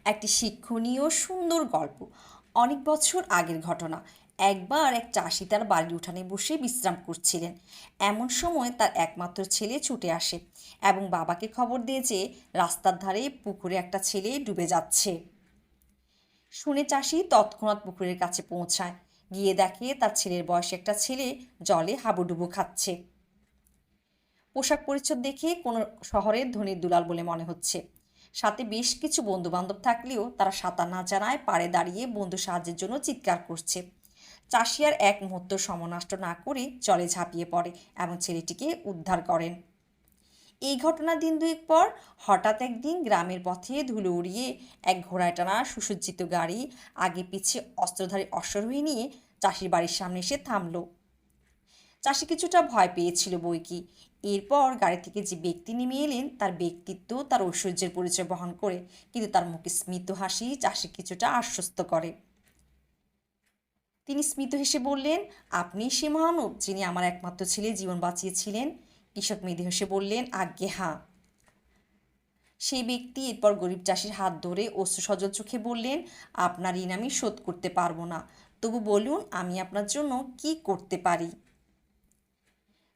একটি শিক্ষণীয় সুন্দর গল্প। অনেক বছর আগের ঘটনা। একবার এক চাষি তার বাড়ির উঠানে বসে বিশ্রাম করছিলেন। এমন সময় তার একমাত্র ছেলে ছুটে আসে এবং বাবাকে খবর দিয়ে যে রাস্তার ধারে পুকুরে একটা ছেলে ডুবে যাচ্ছে। শুনে চাষি তৎক্ষণাৎ পুকুরের কাছে পৌঁছায়। গিয়ে দেখে তার ছেলের বয়সী একটা ছেলে জলে হাবুডুবু খাচ্ছে। পোশাক পরিচ্ছদ দেখে কোনো শহরের ধনীর দুলাল বলে মনে হচ্ছে। সাথে বেশ কিছু বন্ধু বান্ধব থাকলেও তারা সাঁতার না জানায় পাড়ে দাঁড়িয়ে বন্ধু সাহায্যের জন্য চিৎকার করছে। চাষি আর এক মুহূর্ত সময় নষ্ট না করে জলে ঝাঁপিয়ে পড়ে এবং ছেলেটিকে উদ্ধার করেন। এই ঘটনা দিন দুয়েক পর হঠাৎ একদিন গ্রামের পথে ধুলো উড়িয়ে এক ঘোড়ায় টানা সুসজ্জিত গাড়ি আগে পিছে অস্ত্রধারী অশ্বারোহী নিয়ে চাষির বাড়ির সামনে এসে থামল। চাষি কিছুটা ভয় পেয়েছিল বইকি। এরপর গাড়ি থেকে যে ব্যক্তি নেমে এলেন তার ব্যক্তিত্ব তার ঐশ্বর্যের পরিচয় বহন করে, কিন্তু তার মুখে স্মিত হাসি চাষি কিছুটা আশ্বস্ত করে। তিনি স্মিত হেসে বললেন, আপনি সে মহানব যিনি আমার একমাত্র ছেলে জীবন বাঁচিয়েছিলেন? কৃষক মৃদু হেসে বললেন, আজ্ঞে হাঁ। সেই ব্যক্তি এরপর গরিব চাষির হাত ধরে অশ্রুসজল চোখে বললেন, আপনার ঋণ আমি শোধ করতে পারবো না, তবু বলুন আমি আপনার জন্য কি করতে পারি।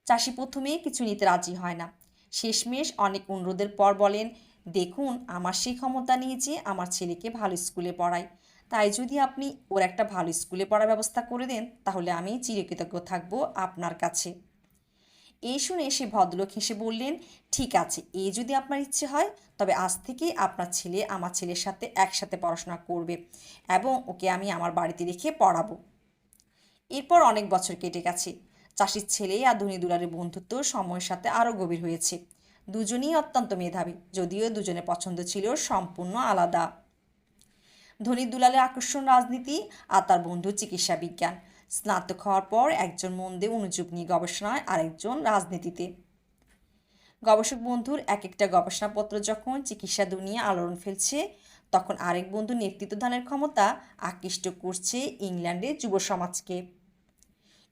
চাষি প্রথমে কিছু নিতে রাজি হয় না। শেষমেশ অনেক অনুরোধের পর বলেন, দেখুন আমার সেই ক্ষমতা নেই যে আমার ছেলেকে ভালো স্কুলে পড়াই, তাই যদি আপনি ওর একটা ভালো স্কুলে পড়ার ব্যবস্থা করে দেন তাহলে আমি চিরকৃতজ্ঞ থাকব আপনার কাছে। এই শুনে সে ভদ্রলোক হেসে বললেন, ঠিক আছে, এই যদি আপনার ইচ্ছে হয় তবে আজ থেকে আপনার ছেলে আমার ছেলের সাথে একসাথে পড়াশোনা করবে এবং ওকে আমি আমার বাড়িতে রেখে পড়াবো। এরপর অনেক বছর কেটে গেছে। চাষির ছেলে আর ধনী দুলারের বন্ধুত্ব সময়ের সাথে আরও গভীর হয়েছে। দুজনেই অত্যন্ত মেধাবী, যদিও দুজনের পছন্দ ছিল সম্পূর্ণ আলাদা। ধনী দুলালের আকর্ষণ রাজনীতি আর তার বন্ধু চিকিৎসা বিজ্ঞান। স্নাতক হওয়ার পর একজন মন দিয়ে অনুযোগ নিয়ে গবেষণায়, আরেকজন রাজনীতিতে। গবেষক বন্ধুর এক একটা গবেষণাপত্র যখন চিকিৎসা দুনিয়া আলোড়ন ফেলছে, তখন আরেক বন্ধু নেতৃত্বদানের ক্ষমতা আকৃষ্ট করছে ইংল্যান্ডের যুব সমাজকে।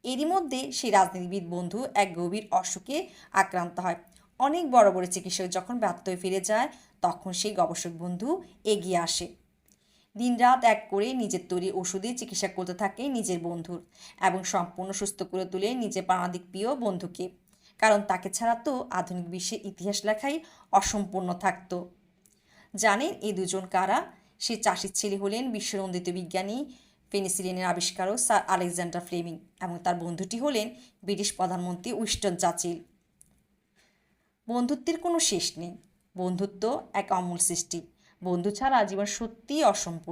এরই মধ্যে সেই রাজনীতিবিদ বন্ধু এক গভীর অসুখে আক্রান্ত হয়। অনেক বড় বড় চিকিৎসক যখন ব্যর্থ হয়ে ফিরে যায়, তখন সেই গবেষক বন্ধু এগিয়ে আসে। দিনরাত এক করে নিজের তৈরি ওষুধে চিকিৎসা করতে থাকে নিজের বন্ধুর, এবং সম্পূর্ণ সুস্থ করে তুলে নিজের প্রাণাধিক প্রিয় বন্ধুকে। কারণ তাকে ছাড়া তো আধুনিক বিশ্বের ইতিহাস লেখাই অসম্পূর্ণ থাকত। জানেন এই দুজন কারা? সে চাষির ছেলে হলেন বিশ্বনন্দিত বিজ্ঞানী পেনিসিলিনের আবিষ্কারক স্যার আলেকজান্ডার ফ্লেমিং, এবং তার বন্ধুটি হলেন ব্রিটিশ প্রধানমন্ত্রী উইনস্টন চার্চিল। বন্ধুত্বের কোনো শেষ নেই। বন্ধুত্ব এক অমূল সৃষ্টি। বন্ধু ছাড়া জীবন সত্যিই অসম্পূর্ণ।